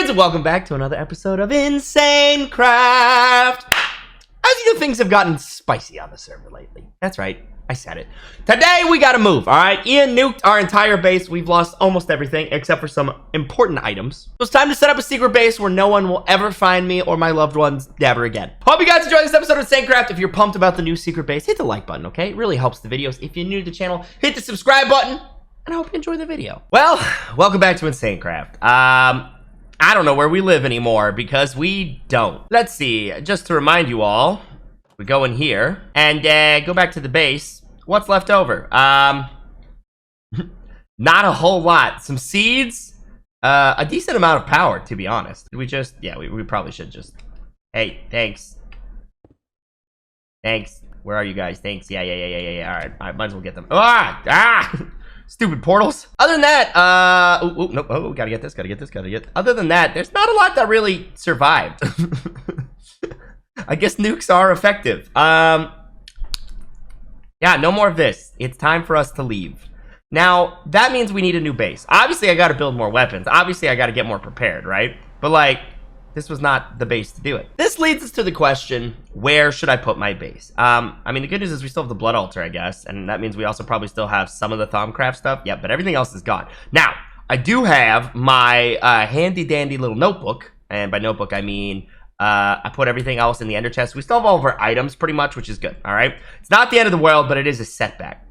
dudes, welcome back to another episode of Insane Craft. As you know, things have gotten spicy on the server lately. That's right, I said it. Today we gotta move, alright? Ian nuked our entire base. We've lost almost everything except for some important items. So it's time to set up a secret base where no one will ever find me or my loved ones ever again. Hope you guys enjoyed this episode of Insane Craft. If you're pumped about the new secret base, hit the like button, okay? It really helps the videos. If you're new to the channel, hit the subscribe button. And I hope you enjoy the video. Well, welcome back to Insane Craft. I don't know where we live anymore because we don't. Let's see, just to remind you all, we go in here and go back to the base. What's left over? Not a whole lot. Some seeds, a decent amount of power, to be honest. We just, yeah, we probably should just, hey, thanks. Thanks. Where are you guys? Thanks. Yeah. All right, might as well get them. Stupid portals. Other than that, nope. Gotta get this. Other than that, there's not a lot that really survived. I guess nukes are effective. Yeah, no more of this. It's time for us to leave. Now, that means we need a new base. Obviously, I gotta build more weapons. Obviously, I gotta get more prepared, right? But like, this was not the base to do it. This leads us to the question, where should I put my base? I mean, the good news is we still have the blood altar, I guess, and that means we also probably still have some of the Thaumcraft stuff. Yep, but everything else is gone. Now, I do have my handy dandy little notebook, and by notebook I mean I put everything else in the ender chest. We still have all of our items pretty much, which is good, all right? It's not the end of the world, but it is a setback.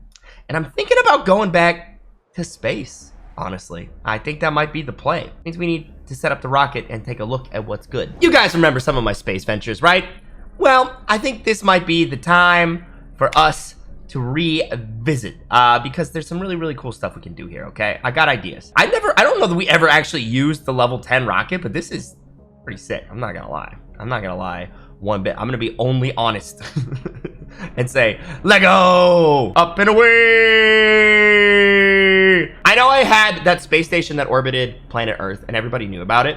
And I'm thinking about going back to space, honestly. I think that might be the play. It means we need to set up the rocket and take a look at what's good. You guys remember some of my space ventures, right? Well, I think this might be the time for us to revisit because there's some really cool stuff we can do here, okay? I got ideas. I don't know that we ever actually used the level 10 rocket, but this is pretty sick. I'm not gonna lie one bit. I'm gonna be only honest and say, Lego, up and away. I know I had that space station that orbited planet Earth and everybody knew about it,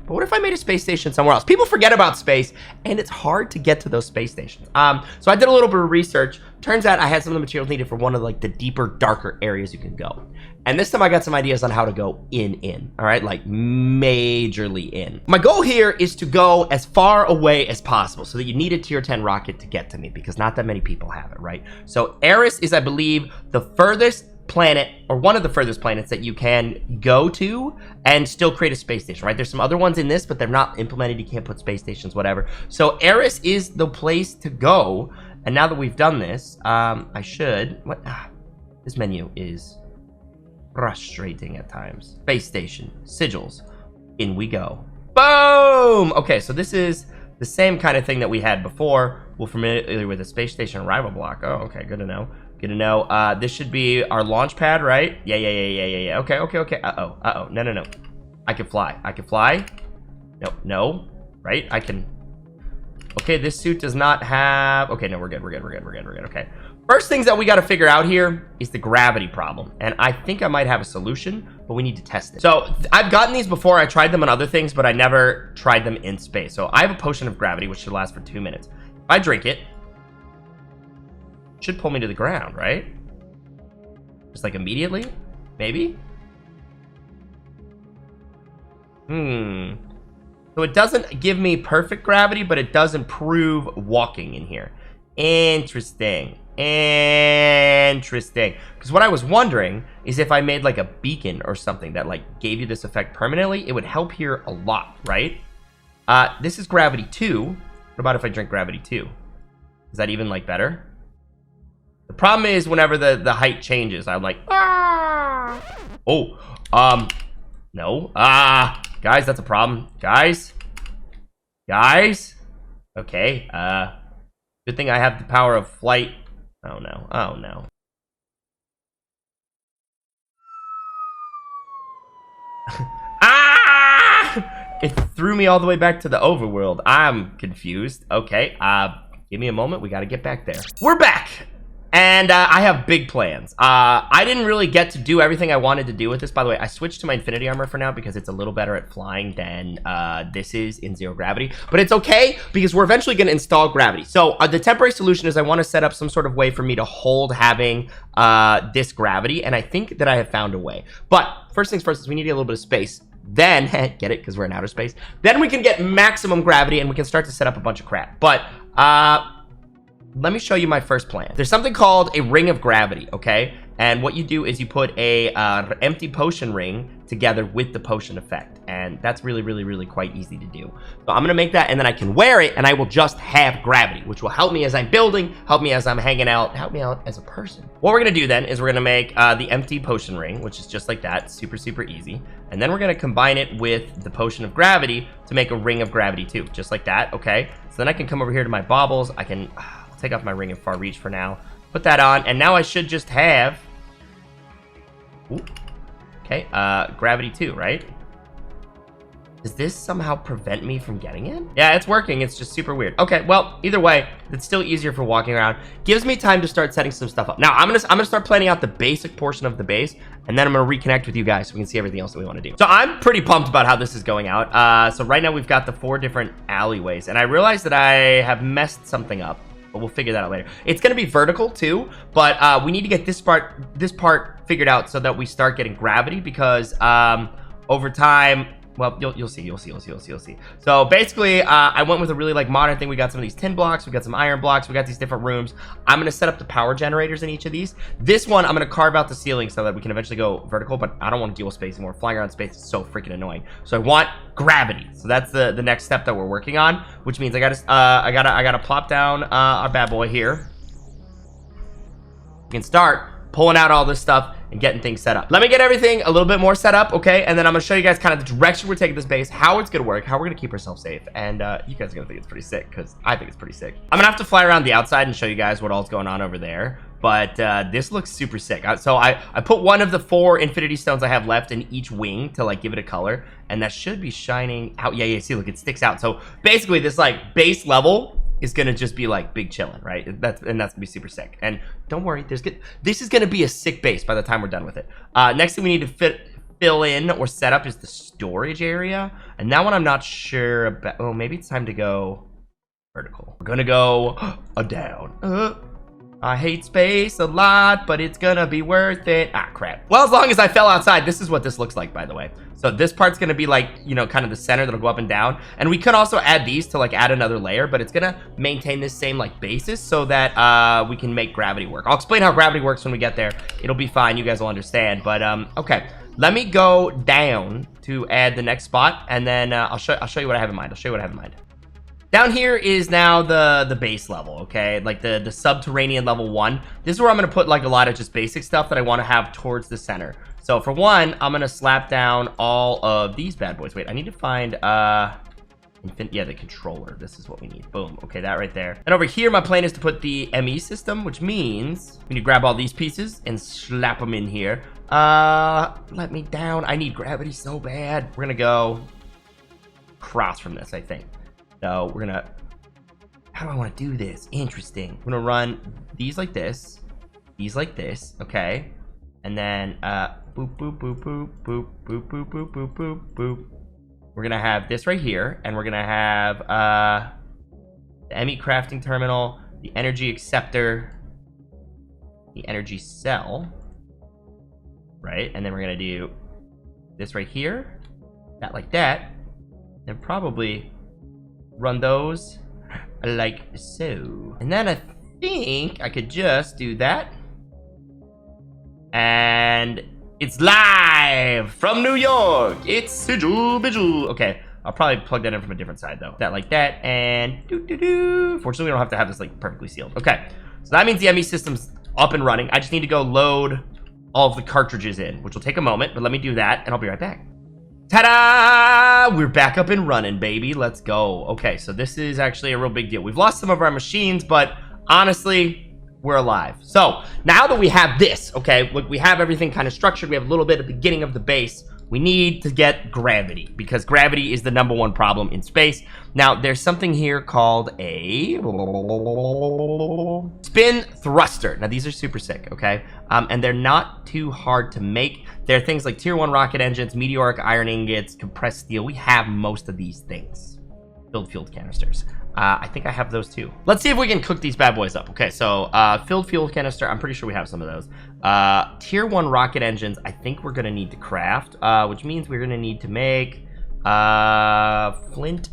but what if I made a space station somewhere else? People forget about space and it's hard to get to those space stations. So I did a little bit of research. Turns out I had some of the materials needed for one of like the deeper, darker areas you can go. And this time I got some ideas on how to go in, all right? Like majorly in. My goal here is to go as far away as possible so that you need a tier 10 rocket to get to me because not that many people have it, right? So Eris is, I believe, the furthest planet or one of the furthest planets that you can go to and still create a space station, right? There's some other ones in this, but they're not implemented. You can't put space stations, whatever. So Eris is the place to go. And now that we've done this, I should, this menu is frustrating at times. Space station, sigils, in we go. Boom! Okay, so this is the same kind of thing that we had before. We're familiar with the space station arrival block. Oh, okay, good to know. Good to know. This should be our launch pad, right? Yeah. Okay. Uh-oh. No. I can fly. No. Right? I can. Okay, this suit does not have. Okay, no, we're good. Okay. First things that we got to figure out here is the gravity problem. And I think I might have a solution, but we need to test it. So I've gotten these before. I tried them on other things, but I never tried them in space. So I have a potion of gravity, which should last for 2 minutes. If I drink it, should pull me to the ground, right? Just like immediately? Maybe? So it doesn't give me perfect gravity, but it does improve walking in here. Interesting. Because what I was wondering is if I made like a beacon or something that like gave you this effect permanently, it would help here a lot, right? This is gravity 2. What about if I drink gravity 2? Is that even like better? The problem is whenever the height changes, I'm like, no. Guys, that's a problem. Guys. Okay. Good thing I have the power of flight. Oh no. It threw me all the way back to the overworld. I'm confused. Okay. Give me a moment. We got to get back there. We're back. And I have big plans. I didn't really get to do everything I wanted to do with this. By the way, I switched to my infinity armor for now because it's a little better at flying than this is in zero gravity. But it's okay because we're eventually going to install gravity. So the temporary solution is I want to set up some sort of way for me to hold having this gravity. And I think that I have found a way. But first things first is we need to get a little bit of space. Then, get it? Because we're in outer space. Then we can get maximum gravity and we can start to set up a bunch of crap. But, let me show you my first plan. There's something called a ring of gravity, okay? And what you do is you put a empty potion ring together with the potion effect. And that's really, really, really quite easy to do. So I'm going to make that, and then I can wear it, and I will just have gravity, which will help me as I'm building, help me as I'm hanging out, help me out as a person. What we're going to do then is we're going to make the empty potion ring, which is just like that. Super, super easy. And then we're going to combine it with the potion of gravity to make a ring of gravity too, just like that, okay? So then I can come over here to my baubles. I can take off my ring of far reach for now. Put that on, and now I should just have... Ooh. Okay, gravity 2, right? Does this somehow prevent me from getting it? Yeah, it's working. It's just super weird. Okay, well, either way, it's still easier for walking around. Gives me time to start setting some stuff up. Now, I'm gonna start planning out the basic portion of the base, and then I'm gonna reconnect with you guys so we can see everything else that we want to do. So I'm pretty pumped about how this is going out. So right now we've got the 4 different alleyways, and I realized that I have messed something up. But we'll figure that out later. It's going to be vertical too, but we need to get this part figured out so that we start getting gravity, because over time, well, you'll see. So basically, I went with a really like modern thing. We got some of these tin blocks, we got some iron blocks, we got these different rooms. I'm going to set up the power generators in each of these. This one, I'm going to carve out the ceiling so that we can eventually go vertical, but I don't want to deal with space anymore. Flying around space is so freaking annoying. So I want gravity. So that's the next step that we're working on, which means I gotta plop down our bad boy here. We can start pulling out all this stuff and getting things set up. Let me get everything a little bit more set up, okay? And then I'm gonna show you guys kind of the direction we're taking this base, how it's gonna work, how we're gonna keep ourselves safe. And you guys are gonna think it's pretty sick, because I think it's pretty sick. I'm gonna have to fly around the outside and show you guys what all's going on over there. But this looks super sick. So I put one of the 4 infinity stones I have left in each wing to like give it a color, and that should be shining out. Yeah, see, look, it sticks out. So basically this like base level is gonna just be like big chilling, right? That's gonna be super sick. And don't worry, this is gonna be a sick base by the time we're done with it. Next thing we need to fill in or set up is the storage area, and that one I'm not sure about. Oh, maybe it's time to go vertical. We're gonna go down. I hate space a lot, but it's gonna be worth it. Ah, crap. Well, as long as I fell outside, this is what this looks like, by the way. So this part's gonna be like, you know, kind of the center that'll go up and down. And we could also add these to like add another layer, but it's gonna maintain this same like basis so that we can make gravity work. I'll explain how gravity works when we get there. It'll be fine. You guys will understand. But okay, let me go down to add the next spot, and then I'll show you what I have in mind. Down here is now the base level, okay? Like the subterranean level 1. This is where I'm going to put like a lot of just basic stuff that I want to have towards the center. So for one, I'm going to slap down all of these bad boys. Wait, I need to find, the controller. This is what we need. Boom. Okay, that right there. And over here, my plan is to put the ME system, which means we need to grab all these pieces and slap them in here. Let me down. I need gravity so bad. We're going to go across from this, I think. So we're gonna, how do I want to do this? Interesting. We're gonna run these like this, these like this, okay, and then boop boop boop boop boop boop boop boop boop boop boop. We're gonna have this right here, and we're gonna have the ME crafting terminal, the energy acceptor, the energy cell, right, and then we're gonna do this right here, that like that, and probably run those like so. And then I think I could just do that. And it's live from New York. It's Sigil Bijil. Okay, I'll probably plug that in from a different side though. That like that, and Fortunately, we don't have to have this like perfectly sealed. Okay, so that means the ME system's up and running. I just need to go load all of the cartridges in, which will take a moment, but let me do that, and I'll be right back. Ta-da! We're back up and running, baby. Let's go. Okay, so this is actually a real big deal. We've lost some of our machines, but honestly, we're alive. So now that we have this, okay, look, we have everything kind of structured. We have a little bit at the beginning of the base. We need to get gravity, because gravity is the #1 problem in space. Now, there's something here called a spin thruster. Now, these are super sick, okay? And they're not too hard to make. They're things like tier 1 rocket engines, meteoric iron ingots, compressed steel. We have most of these things. filled fuel canisters. I think I have those too. Let's see if we can cook these bad boys up. Okay, so filled fuel canister. I'm pretty sure we have some of those. Tier 1 rocket engines. I think we're gonna need to craft, which means we're gonna need to make flint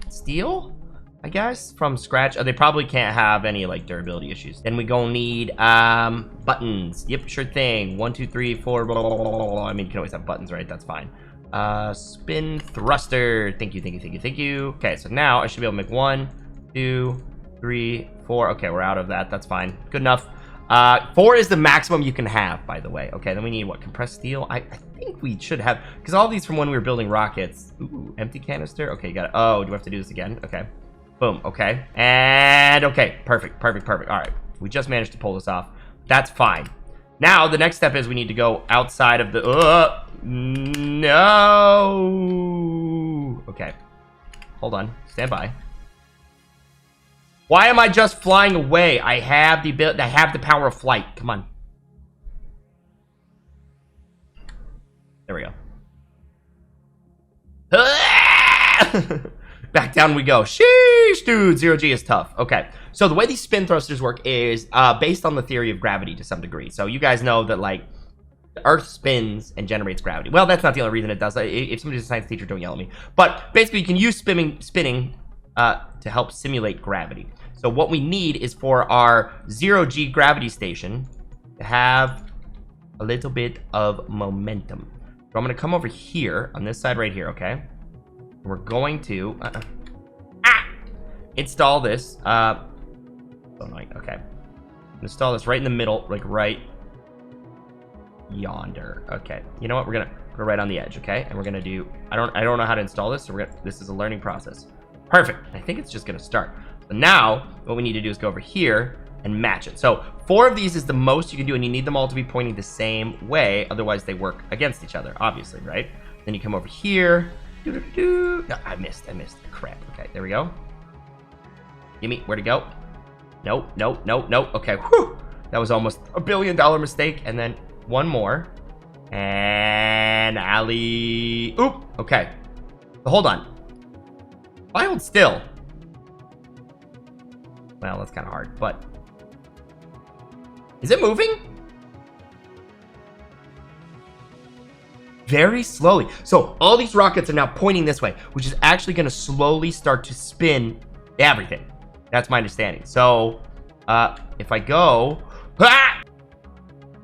steel, I guess, from scratch. They probably can't have any like durability issues. Then we gonna need buttons. Yep, sure thing. 1, 2, 3, 4. Blah, blah, blah, blah, blah. I mean, you can always have buttons, right? That's fine. Spin thruster. Thank you, thank you, thank you, thank you. Okay, so now I should be able to make 1, 2, 3, 4. Okay, we're out of that. That's fine. Good enough. 4 is the maximum you can have, by the way. Okay, then we need what? Compressed steel? I think we should have, because all these from when we were building rockets. Ooh, empty canister. Okay, you got it. Oh, do we have to do this again? Okay. Boom. Okay. And okay. Perfect. Perfect. Perfect. All right. We just managed to pull this off. That's fine. Now, the next step is we need to go outside of the... no! Okay. Hold on. Stand by. Why am I just flying away? I have the ability... I have the power of flight. Come on. There we go. Back down we go. Sheesh, dude. 0G is tough. Okay. So the way these spin thrusters work is based on the theory of gravity to some degree. So you guys know that, like, the Earth spins and generates gravity. Well, that's not the only reason it does. If somebody's a science teacher, don't yell at me. But basically, you can use spinning to help simulate gravity. So what we need is for our 0G gravity station to have a little bit of momentum. So I'm going to come over here on this side right here, okay? We're going to install this. So annoying. Okay, install this right in the middle, like right yonder. Okay, you know what? We're gonna go right on the edge. Okay, and we're gonna do. I don't know how to install this, so we're gonna. This is a learning process. Perfect. I think it's just gonna start. So now what we need to do is go over here and match it. So 4 of these is the most you can do, and you need them all to be pointing the same way. Otherwise, they work against each other, obviously, right? Then you come over here. No, I missed. Crap. Okay, there we go. Gimme. Where'd it go? Nope. Okay, whew. That was almost $1 billion mistake. And then one more. And alley. Oop. Okay. So hold on. If I hold still. Well, that's kind of hard, but. Is it moving? Very slowly. So all these rockets are now pointing this way, which is actually going to slowly start to spin everything. That's my understanding. So if I go,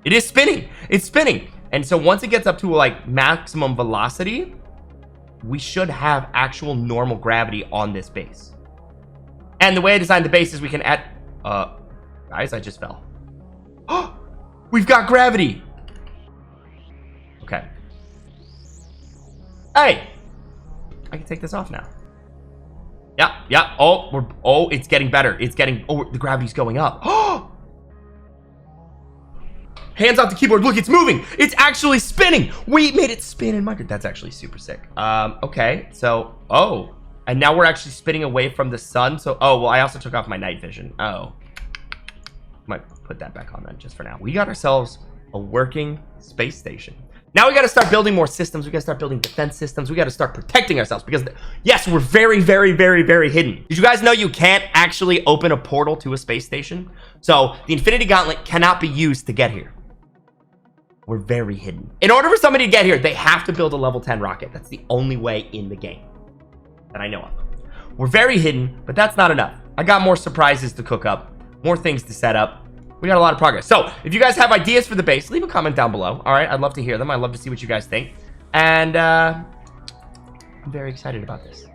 it is spinning. It's spinning. And so once it gets up to like maximum velocity, we should have actual normal gravity on this base. And the way I designed the base is we can add, guys, I just fell. Oh, we've got gravity. Okay. Hey, I can take this off now. Yeah. Oh, it's getting better. The gravity's going up. Oh, hands off the keyboard. Look, it's moving. It's actually spinning. We made it spin in Minecraft. That's actually super sick. Okay, so, and now we're actually spinning away from the sun. So, well, I also took off my night vision. Might put that back on then just for now. We got ourselves a working space station. Now we got to start building more systems. We got to start building defense systems. We got to start protecting ourselves because, yes, we're very, very, very, very hidden. Did you guys know you can't actually open a portal to a space station? So the Infinity Gauntlet cannot be used to get here. We're very hidden. In order for somebody to get here, they have to build a level 10 rocket. That's the only way in the game that I know of. We're very hidden, but that's not enough. I got more surprises to cook up, more things to set up. We got a lot of progress. So if you guys have ideas for the base, leave a comment down below. All right, I'd love to hear them. I'd love to see what you guys think. And I'm very excited about this.